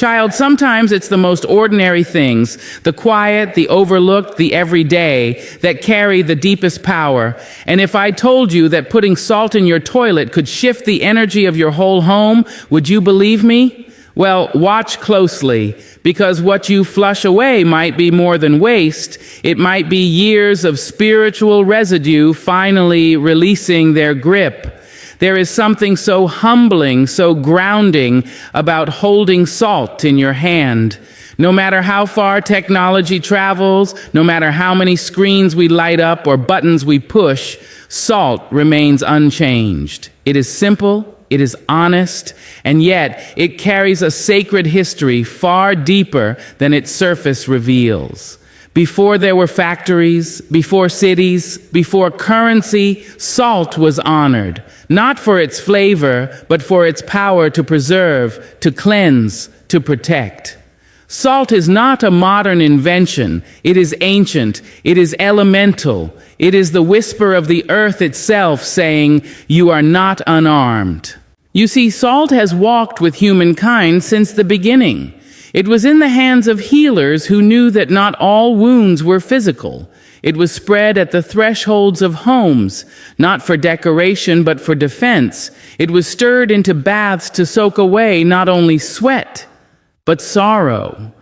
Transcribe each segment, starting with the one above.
Child, sometimes it's the most ordinary things, the quiet, the overlooked, the everyday, that carry the deepest power. And if I told you that putting salt in your toilet could shift the energy of your whole home, would you believe me? Well, watch closely, because what you flush away might be more than waste. It might be years of spiritual residue finally releasing their grip. There is something so humbling, so grounding about holding salt in your hand. No matter how far technology travels, no matter how many screens we light up or buttons we push, salt remains unchanged. It is simple, it is honest, and yet it carries a sacred history far deeper than its surface reveals. Before there were factories, before cities, before currency, salt was honored, not for its flavor, but for its power to preserve, to cleanse, to protect. Salt is not a modern invention. It is ancient. It is elemental. It is the whisper of the earth itself saying, "You are not unarmed." You see, salt has walked with humankind since the beginning. It was in the hands of healers who knew that not all wounds were physical. It was spread at the thresholds of homes, not for decoration but for defense. It was stirred into baths to soak away not only sweat, but sorrow.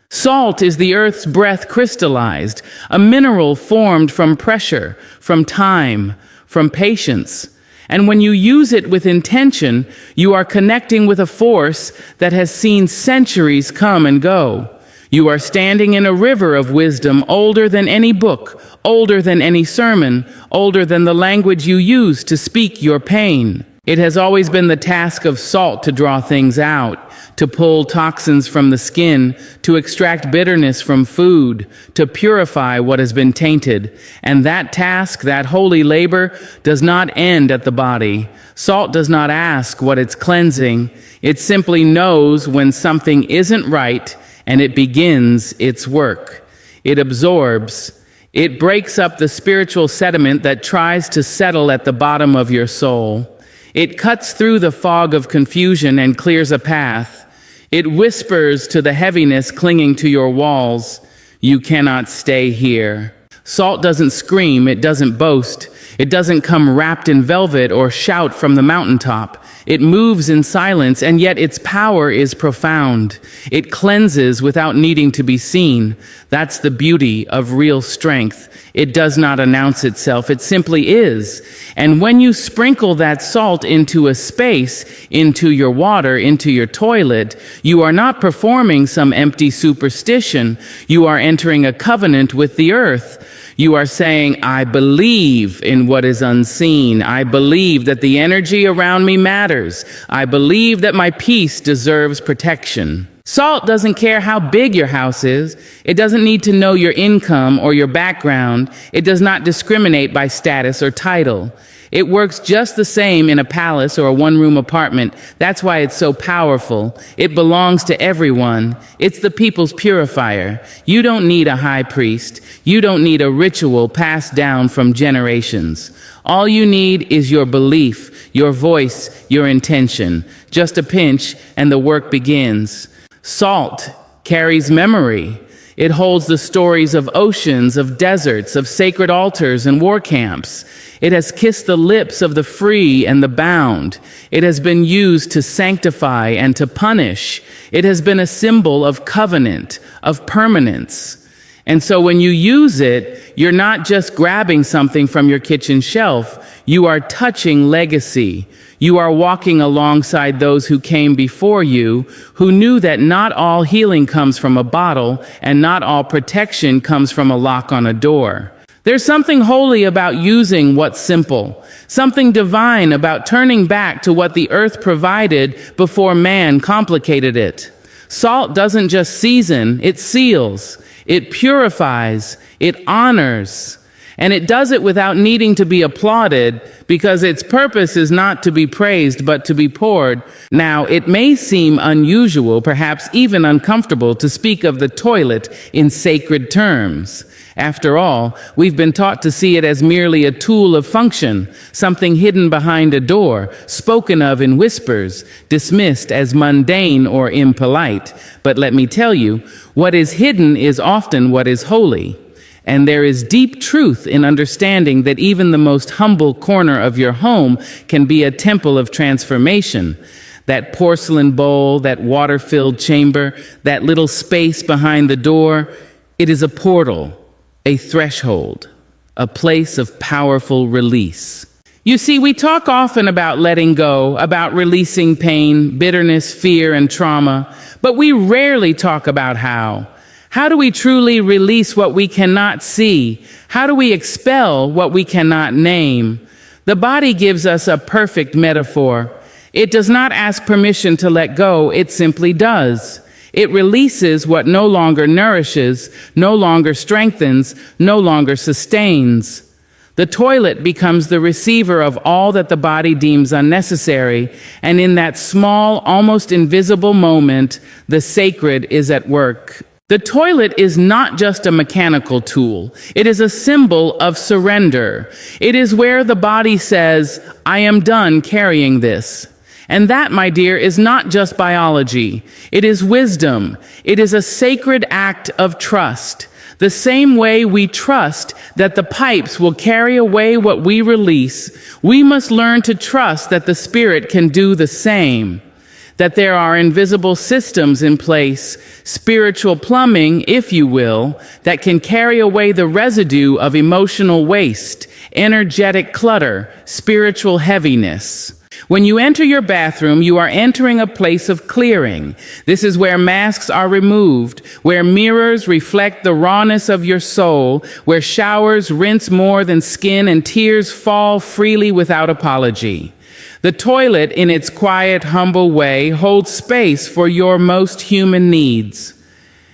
Salt is the earth's breath crystallized, a mineral formed from pressure, from time, from patience. And when you use it with intention, you are connecting with a force that has seen centuries come and go. You are standing in a river of wisdom older than any book, older than any sermon, older than the language you use to speak your pain. It has always been the task of salt to draw things out, to pull toxins from the skin, to extract bitterness from food, to purify what has been tainted. And that task, that holy labor, does not end at the body. Salt does not ask what it's cleansing. It simply knows when something isn't right, and it begins its work. It absorbs. It breaks up the spiritual sediment that tries to settle at the bottom of your soul. It cuts through the fog of confusion and clears a path. It whispers to the heaviness clinging to your walls, "You cannot stay here." Salt doesn't scream, it doesn't boast. It doesn't come wrapped in velvet or shout from the mountaintop. It moves in silence, and yet its power is profound. It cleanses without needing to be seen. That's the beauty of real strength. It does not announce itself, it simply is. And when you sprinkle that salt into a space, into your water, into your toilet, you are not performing some empty superstition. You are entering a covenant with the earth. You are saying, "I believe in what is unseen. I believe that the energy around me matters. I believe that my peace deserves protection." Salt doesn't care how big your house is. It doesn't need to know your income or your background. It does not discriminate by status or title. It works just the same in a palace or a one-room apartment. That's why it's so powerful. It belongs to everyone. It's the people's purifier. You don't need a high priest. You don't need a ritual passed down from generations. All you need is your belief, your voice, your intention. Just a pinch and the work begins. Salt carries memory. It holds the stories of oceans, of deserts, of sacred altars and war camps. It has kissed the lips of the free and the bound. It has been used to sanctify and to punish. It has been a symbol of covenant, of permanence. And so when you use it, you're not just grabbing something from your kitchen shelf. You are touching legacy. You are walking alongside those who came before you, who knew that not all healing comes from a bottle and not all protection comes from a lock on a door. There's something holy about using what's simple, something divine about turning back to what the earth provided before man complicated it. Salt doesn't just season, it seals, it purifies, it honors. And it does it without needing to be applauded, because its purpose is not to be praised, but to be poured. Now, it may seem unusual, perhaps even uncomfortable, to speak of the toilet in sacred terms. After all, we've been taught to see it as merely a tool of function, something hidden behind a door, spoken of in whispers, dismissed as mundane or impolite. But let me tell you, what is hidden is often what is holy. And there is deep truth in understanding that even the most humble corner of your home can be a temple of transformation. That porcelain bowl, that water-filled chamber, that little space behind the door, it is a portal, a threshold, a place of powerful release. You see, we talk often about letting go, about releasing pain, bitterness, fear, and trauma, but we rarely talk about how. How do we truly release what we cannot see? How do we expel what we cannot name? The body gives us a perfect metaphor. It does not ask permission to let go, it simply does. It releases what no longer nourishes, no longer strengthens, no longer sustains. The toilet becomes the receiver of all that the body deems unnecessary, and in that small, almost invisible moment, the sacred is at work. The toilet is not just a mechanical tool. It is a symbol of surrender. It is where the body says, I am done carrying this. And that, my dear, is not just biology. It is wisdom. It is a sacred act of trust. The same way we trust that the pipes will carry away what we release, we must learn to trust that the Spirit can do the same. That there are invisible systems in place, spiritual plumbing, if you will, that can carry away the residue of emotional waste, energetic clutter, spiritual heaviness. When you enter your bathroom, you are entering a place of clearing. This is where masks are removed, where mirrors reflect the rawness of your soul, where showers rinse more than skin and tears fall freely without apology. The toilet, in its quiet, humble way, holds space for your most human needs.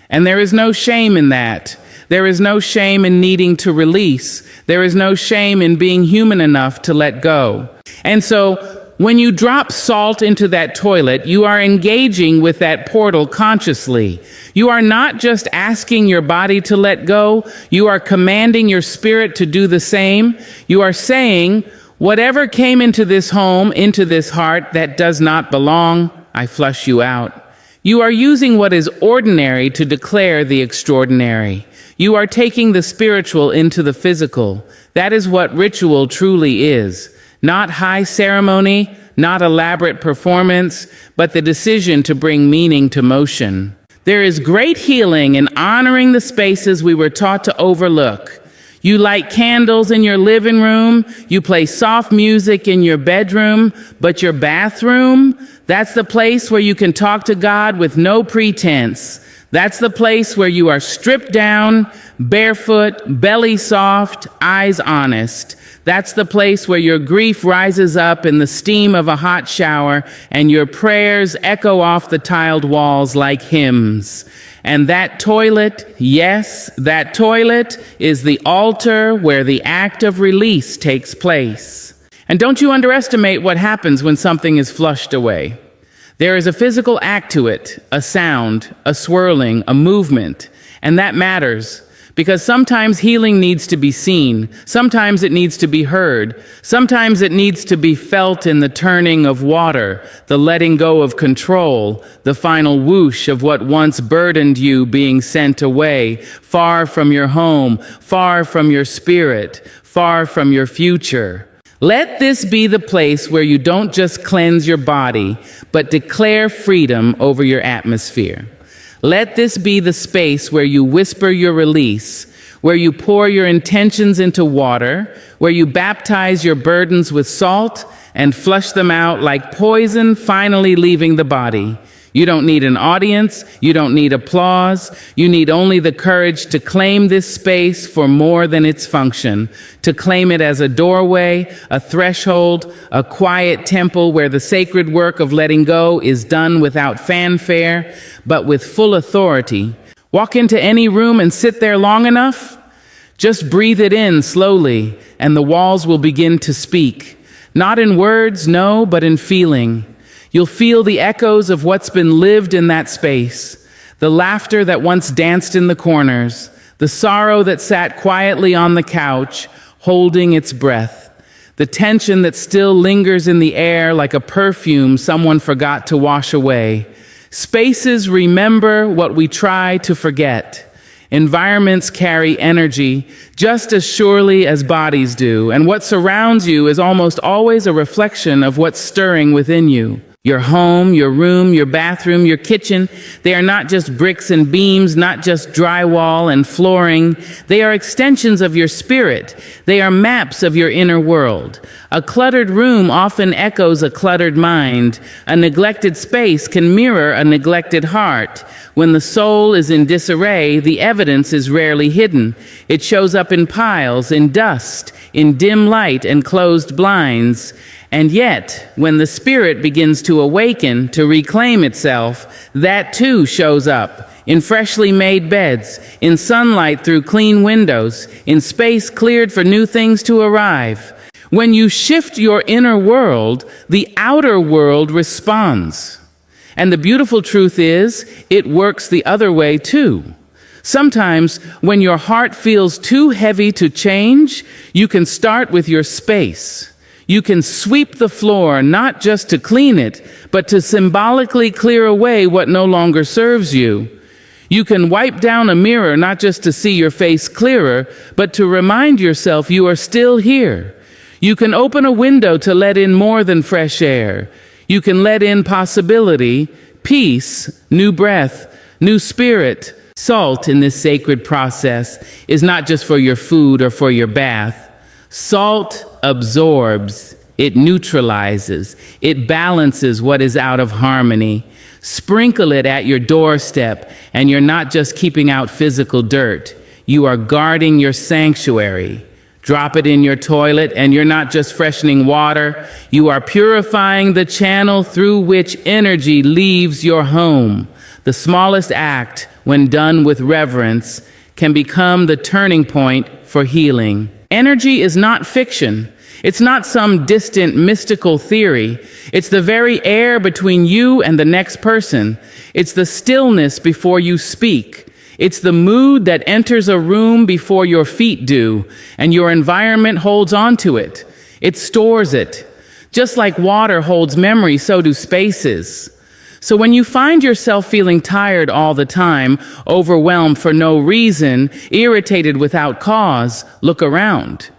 And there is no shame in that. There is no shame in needing to release. There is no shame in being human enough to let go. And so, when you drop salt into that toilet, you are engaging with that portal consciously. You are not just asking your body to let go. You are commanding your spirit to do the same. You are saying, whatever came into this home, into this heart that does not belong, I flush you out. You are using what is ordinary to declare the extraordinary. You are taking the spiritual into the physical. That is what ritual truly is. Not high ceremony, not elaborate performance, but the decision to bring meaning to motion. There is great healing in honoring the spaces we were taught to overlook. You light candles in your living room, you play soft music in your bedroom, but your bathroom, that's the place where you can talk to God with no pretense. That's the place where you are stripped down, barefoot, belly soft, eyes honest. That's the place where your grief rises up in the steam of a hot shower and your prayers echo off the tiled walls like hymns. And that toilet, yes, that toilet is the altar where the act of release takes place. And don't you underestimate what happens when something is flushed away. There is a physical act to it, a sound, a swirling, a movement, and that matters. Because sometimes healing needs to be seen, sometimes it needs to be heard, sometimes it needs to be felt in the turning of water, the letting go of control, the final whoosh of what once burdened you being sent away, far from your home, far from your spirit, far from your future. Let this be the place where you don't just cleanse your body, but declare freedom over your atmosphere. Let this be the space where you whisper your release, where you pour your intentions into water, where you baptize your burdens with salt and flush them out like poison finally leaving the body. You don't need an audience. You don't need applause. You need only the courage to claim this space for more than its function, to claim it as a doorway, a threshold, a quiet temple where the sacred work of letting go is done without fanfare, but with full authority. Walk into any room and sit there long enough. Just breathe it in slowly, and the walls will begin to speak. Not in words, no, but in feeling. You'll feel the echoes of what's been lived in that space, the laughter that once danced in the corners, The sorrow that sat quietly on the couch, holding its breath. The tension that still lingers in the air like a perfume someone forgot to wash away. Spaces remember what we try to forget. Environments carry energy just as surely as bodies do, and what surrounds you is almost always a reflection of what's stirring within you. Your home, your room, your bathroom, your kitchen, they are not just bricks and beams, not just drywall and flooring. They are extensions of your spirit. They are maps of your inner world. A cluttered room often echoes a cluttered mind. A neglected space can mirror a neglected heart. When the soul is in disarray, the evidence is rarely hidden. It shows up in piles, in dust, in dim light and closed blinds. And yet, when the spirit begins to awaken, to reclaim itself, that too shows up in freshly made beds, in sunlight through clean windows, in space cleared for new things to arrive. When you shift your inner world, the outer world responds. And the beautiful truth is, it works the other way too. Sometimes, when your heart feels too heavy to change, you can start with your space. You can sweep the floor not just to clean it, but to symbolically clear away what no longer serves you. You can wipe down a mirror not just to see your face clearer, but to remind yourself you are still here. You can open a window to let in more than fresh air. You can let in possibility, peace, new breath, new spirit. Salt in this sacred process is not just for your food or for your bath. Salt absorbs, it neutralizes, it balances what is out of harmony. Sprinkle it at your doorstep, and you're not just keeping out physical dirt. You are guarding your sanctuary. Drop it in your toilet, and you're not just freshening water. You are purifying the channel through which energy leaves your home. The smallest act, when done with reverence, can become the turning point for healing. Energy is not fiction. It's not some distant mystical theory. It's the very air between you and the next person. It's the stillness before you speak. It's the mood that enters a room before your feet do, and your environment holds on to it. It stores it. Just like water holds memory, so do spaces. So when you find yourself feeling tired all the time, overwhelmed for no reason, irritated without cause, look around.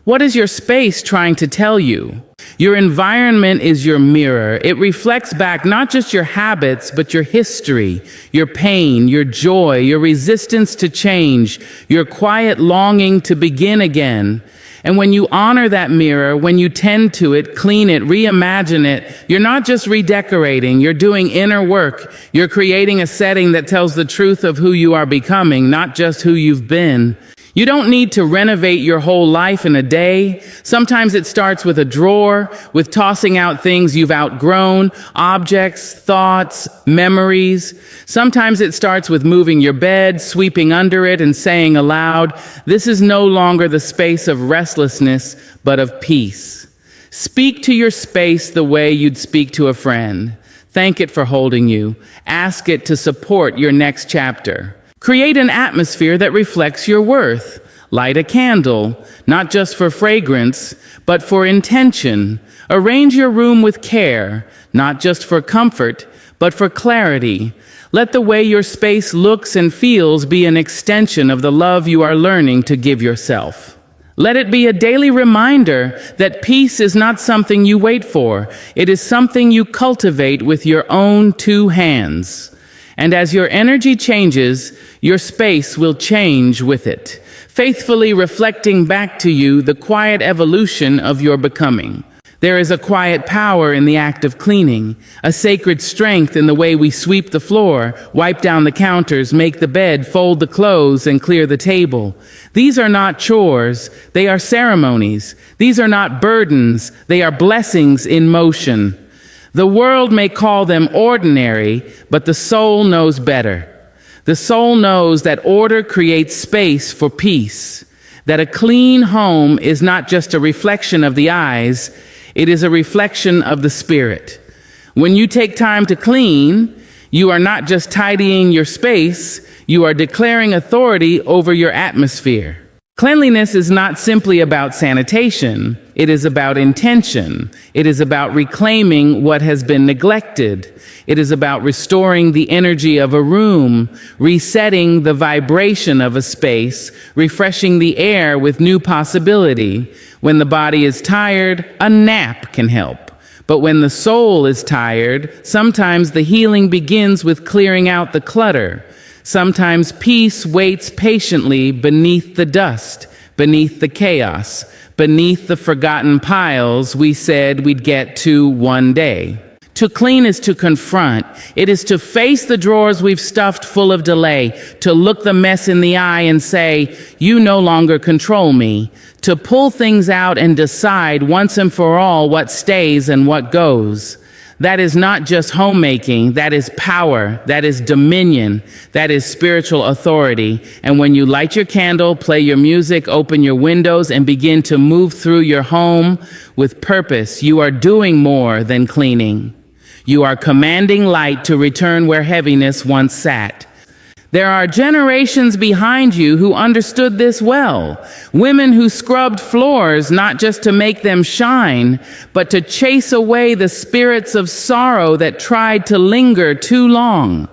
What is your space trying to tell you? Your environment is your mirror. It reflects back not just your habits, but your history, your pain, your joy, your resistance to change, your quiet longing to begin again. And when you honor that mirror, when you tend to it, clean it, reimagine it, you're not just redecorating, you're doing inner work. You're creating a setting that tells the truth of who you are becoming, not just who you've been. You don't need to renovate your whole life in a day. Sometimes it starts with a drawer, with tossing out things you've outgrown, objects, thoughts, memories. Sometimes it starts with moving your bed, sweeping under it, and saying aloud, "This is no longer the space of restlessness, but of peace." Speak to your space the way you'd speak to a friend. Thank it for holding you. Ask it to support your next chapter. Create an atmosphere that reflects your worth. Light a candle, not just for fragrance, but for intention. Arrange your room with care, not just for comfort, but for clarity. Let the way your space looks and feels be an extension of the love you are learning to give yourself. Let it be a daily reminder that peace is not something you wait for. It is something you cultivate with your own two hands. And as your energy changes, your space will change with it, faithfully reflecting back to you the quiet evolution of your becoming. There is a quiet power in the act of cleaning, a sacred strength in the way we sweep the floor, wipe down the counters, make the bed, fold the clothes, and clear the table. These are not chores, they are ceremonies. These are not burdens, they are blessings in motion. The world may call them ordinary, but the soul knows better. The soul knows that order creates space for peace, that a clean home is not just a reflection of the eyes, it is a reflection of the spirit. When you take time to clean, You are not just tidying your space, you are declaring authority over your atmosphere. Cleanliness is not simply about sanitation. It is about intention. It is about reclaiming what has been neglected. It is about restoring the energy of a room, resetting the vibration of a space, refreshing the air with new possibility. When the body is tired, a nap can help. But when the soul is tired, sometimes the healing begins with clearing out the clutter. Sometimes peace waits patiently beneath the dust, beneath the chaos, beneath the forgotten piles we said we'd get to one day. To clean is to confront. It is to face the drawers we've stuffed full of delay, to look the mess in the eye and say, "You no longer control me." To pull things out and decide once and for all what stays and what goes. That is not just homemaking, that is power, that is dominion, that is spiritual authority. And when you light your candle, play your music, open your windows, and begin to move through your home with purpose, you are doing more than cleaning. You are commanding light to return where heaviness once sat. There are generations behind you who understood this well. Women who scrubbed floors not just to make them shine, but to chase away the spirits of sorrow that tried to linger too long.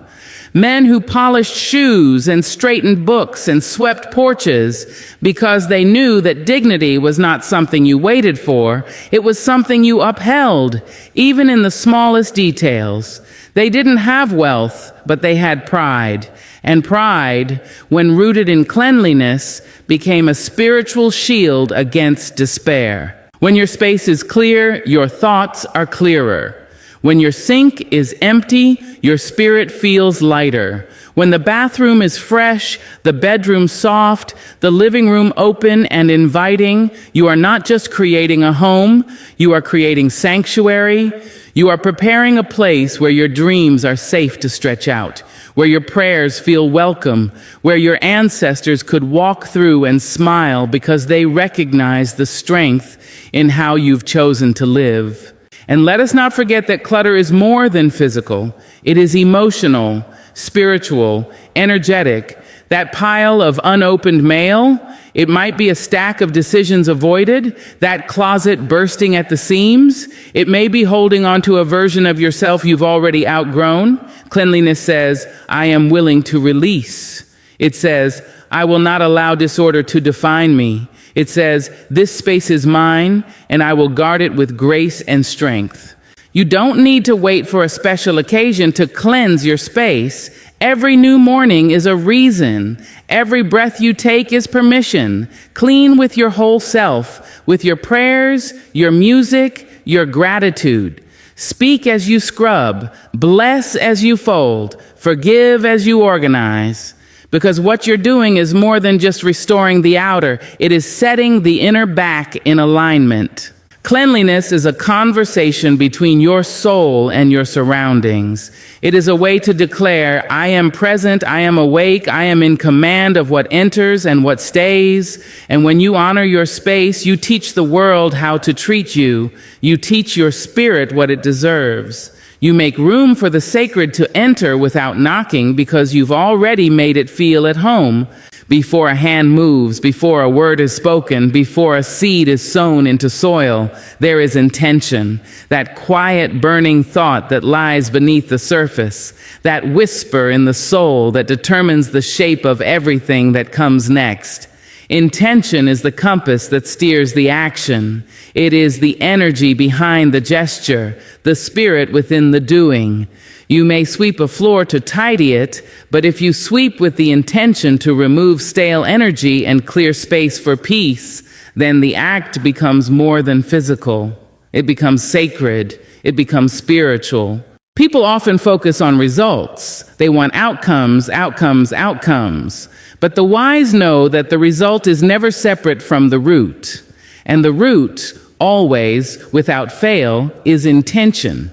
Men who polished shoes and straightened books and swept porches because they knew that dignity was not something you waited for, it was something you upheld, even in the smallest details. They didn't have wealth, but they had pride. And pride, when rooted in cleanliness, became a spiritual shield against despair. When your space is clear, your thoughts are clearer. When your sink is empty, your spirit feels lighter. When the bathroom is fresh, the bedroom soft, the living room open and inviting, you are not just creating a home, you are creating sanctuary. You are preparing a place where your dreams are safe to stretch out, where your prayers feel welcome, where your ancestors could walk through and smile because they recognize the strength in how you've chosen to live. And let us not forget that clutter is more than physical. It is emotional, spiritual, energetic. That pile of unopened mail, it might be a stack of decisions avoided, that closet bursting at the seams. It may be holding onto a version of yourself you've already outgrown. Cleanliness says, I am willing to release. It says, I will not allow disorder to define me. It says, this space is mine, and I will guard it with grace and strength. You don't need to wait for a special occasion to cleanse your space. Every new morning is a reason. Every breath you take is permission. Clean with your whole self, with your prayers, your music, your gratitude. Speak as you scrub, bless as you fold, forgive as you organize. Because what you're doing is more than just restoring the outer, it is setting the inner back in alignment. Cleanliness is a conversation between your soul and your surroundings. It is a way to declare, I am present, I am awake, I am in command of what enters and what stays. And when you honor your space, you teach the world how to treat you. You teach your spirit what it deserves. You make room for the sacred to enter without knocking because you've already made it feel at home. Before a hand moves, before a word is spoken, before a seed is sown into soil, there is intention, that quiet burning thought that lies beneath the surface, that whisper in the soul that determines the shape of everything that comes next. Intention is the compass that steers the action. It is the energy behind the gesture, the spirit within the doing. You may sweep a floor to tidy it, but if you sweep with the intention to remove stale energy and clear space for peace, then the act becomes more than physical. It becomes sacred. It becomes spiritual. People often focus on results. They want outcomes, outcomes, outcomes. But the wise know that the result is never separate from the root. And the root, always, without fail, is intention.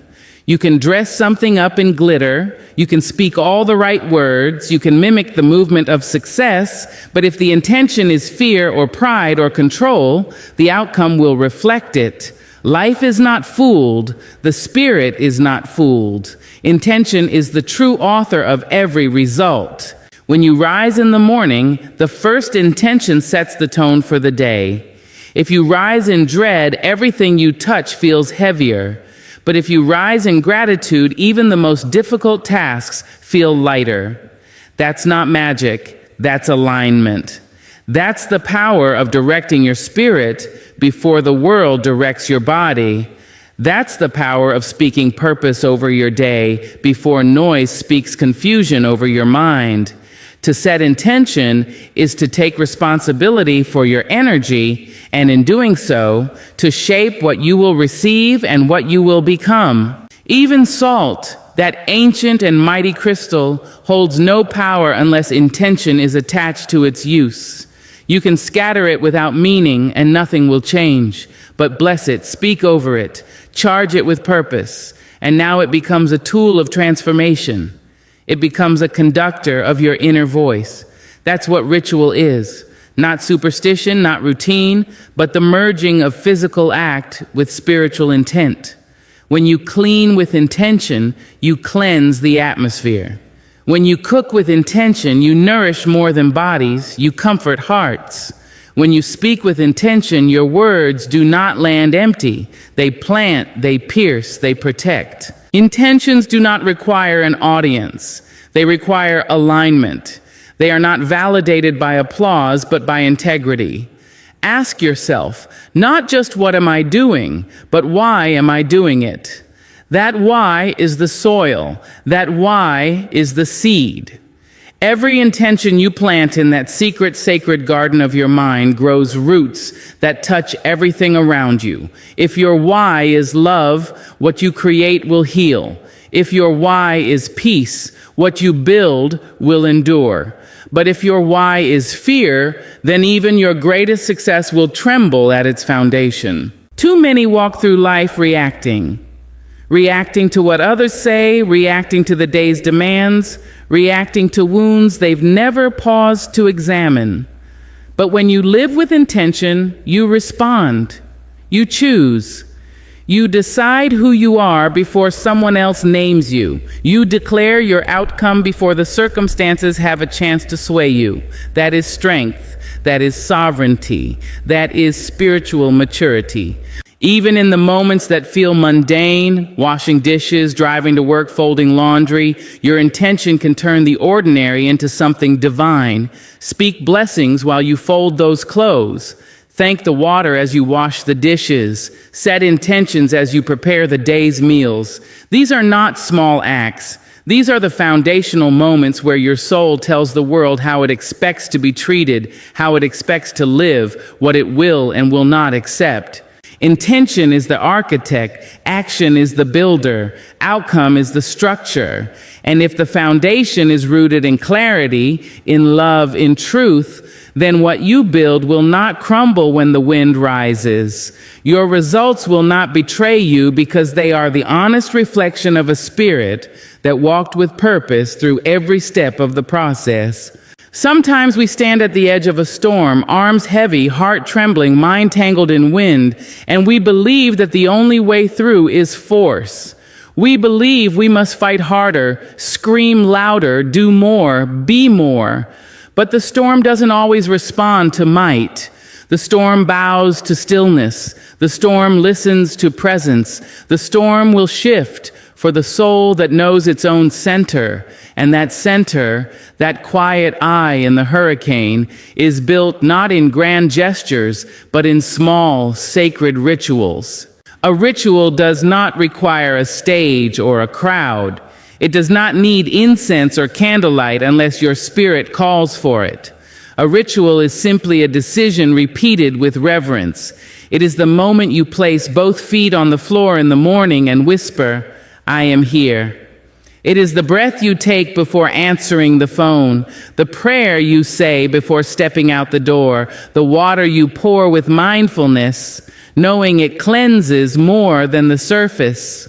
You can dress something up in glitter, you can speak all the right words, you can mimic the movement of success, but if the intention is fear or pride or control, the outcome will reflect it. Life is not fooled, the spirit is not fooled. Intention is the true author of every result. When you rise in the morning, the first intention sets the tone for the day. If you rise in dread, everything you touch feels heavier. But if you rise in gratitude, even the most difficult tasks feel lighter. That's not magic, that's alignment. That's the power of directing your spirit before the world directs your body. That's the power of speaking purpose over your day before noise speaks confusion over your mind. To set intention is to take responsibility for your energy, and in doing so, to shape what you will receive and what you will become. Even salt, that ancient and mighty crystal, holds no power unless intention is attached to its use. You can scatter it without meaning and nothing will change, but bless it, speak over it, charge it with purpose, and now it becomes a tool of transformation. It becomes a conductor of your inner voice. That's what ritual is. Not superstition, not routine, but the merging of physical act with spiritual intent. When you clean with intention, you cleanse the atmosphere. When you cook with intention, you nourish more than bodies, you comfort hearts. When you speak with intention, your words do not land empty. They plant, they pierce, they protect. Intentions do not require an audience. They require alignment. They are not validated by applause, but by integrity. Ask yourself, not just what am I doing, but why am I doing it? That why is the soil. That why is the seed. Every intention you plant in that secret, sacred garden of your mind grows roots that touch everything around you. If your why is love, what you create will heal. If your why is peace, what you build will endure. But if your why is fear, then even your greatest success will tremble at its foundation. Too many walk through life reacting to what others say, reacting to the day's demands, reacting to wounds they've never paused to examine. But when you live with intention, you respond, you choose. You decide who you are before someone else names you. You declare your outcome before the circumstances have a chance to sway you. That is strength. That is sovereignty. That is spiritual maturity. Even in the moments that feel mundane, washing dishes, driving to work, folding laundry, your intention can turn the ordinary into something divine. Speak blessings while you fold those clothes. Thank the water as you wash the dishes. Set intentions as you prepare the day's meals. These are not small acts. These are the foundational moments where your soul tells the world how it expects to be treated, how it expects to live, what it will and will not accept. Intention is the architect, action is the builder, outcome is the structure. And if the foundation is rooted in clarity, in love, in truth, then what you build will not crumble when the wind rises. Your results will not betray you because they are the honest reflection of a spirit that walked with purpose through every step of the process. Sometimes we stand at the edge of a storm, arms heavy, heart trembling, mind tangled in wind, and we believe that the only way through is force. We believe we must fight harder, scream louder, do more, be more. But the storm doesn't always respond to might. The storm bows to stillness. The storm listens to presence. The storm will shift for the soul that knows its own center. And that center, that quiet eye in the hurricane, is built not in grand gestures, but in small, sacred rituals. A ritual does not require a stage or a crowd. It does not need incense or candlelight unless your spirit calls for it. A ritual is simply a decision repeated with reverence. It is the moment you place both feet on the floor in the morning and whisper, "I am here." It is the breath you take before answering the phone, the prayer you say before stepping out the door, the water you pour with mindfulness, knowing it cleanses more than the surface.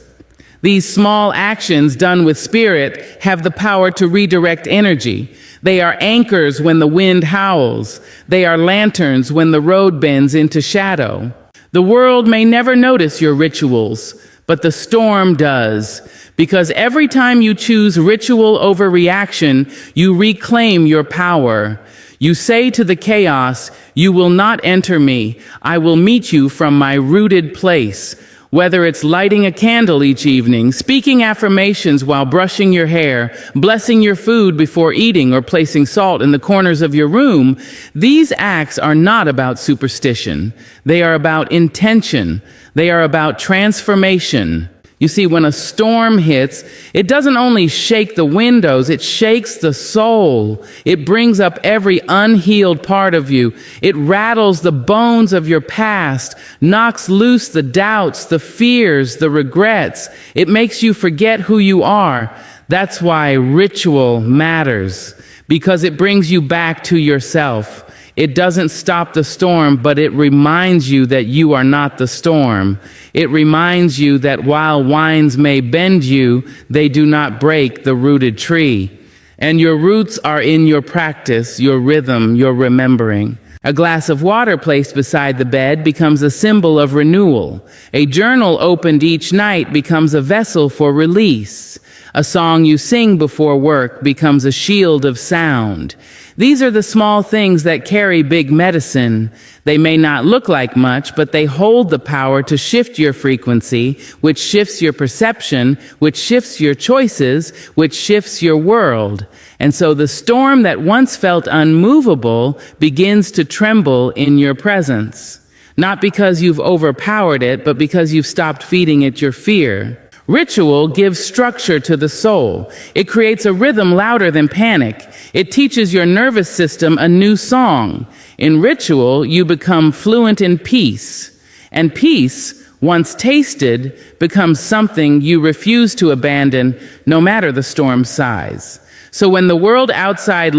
These small actions done with spirit have the power to redirect energy. They are anchors when the wind howls. They are lanterns when the road bends into shadow. The world may never notice your rituals, but the storm does. Because every time you choose ritual over reaction, you reclaim your power. You say to the chaos, "You will not enter me. I will meet you from my rooted place." Whether it's lighting a candle each evening, speaking affirmations while brushing your hair, blessing your food before eating, or placing salt in the corners of your room, these acts are not about superstition. They are about intention. They are about transformation. You see, when a storm hits, it doesn't only shake the windows, it shakes the soul. It brings up every unhealed part of you. It rattles the bones of your past, knocks loose the doubts, the fears, the regrets. It makes you forget who you are. That's why ritual matters, because it brings you back to yourself. It doesn't stop the storm, but it reminds you that you are not the storm. It reminds you that while winds may bend you, they do not break the rooted tree. And your roots are in your practice, your rhythm, your remembering. A glass of water placed beside the bed becomes a symbol of renewal. A journal opened each night becomes a vessel for release. A song you sing before work becomes a shield of sound. These are the small things that carry big medicine. They may not look like much, but they hold the power to shift your frequency, which shifts your perception, which shifts your choices, which shifts your world. And so the storm that once felt unmovable begins to tremble in your presence. Not because you've overpowered it, but because you've stopped feeding it your fear. Ritual gives structure to the soul. It creates a rhythm louder than panic. It teaches your nervous system a new song. In ritual, you become fluent in peace. And peace, once tasted, becomes something you refuse to abandon, no matter the storm's size. So when the world outside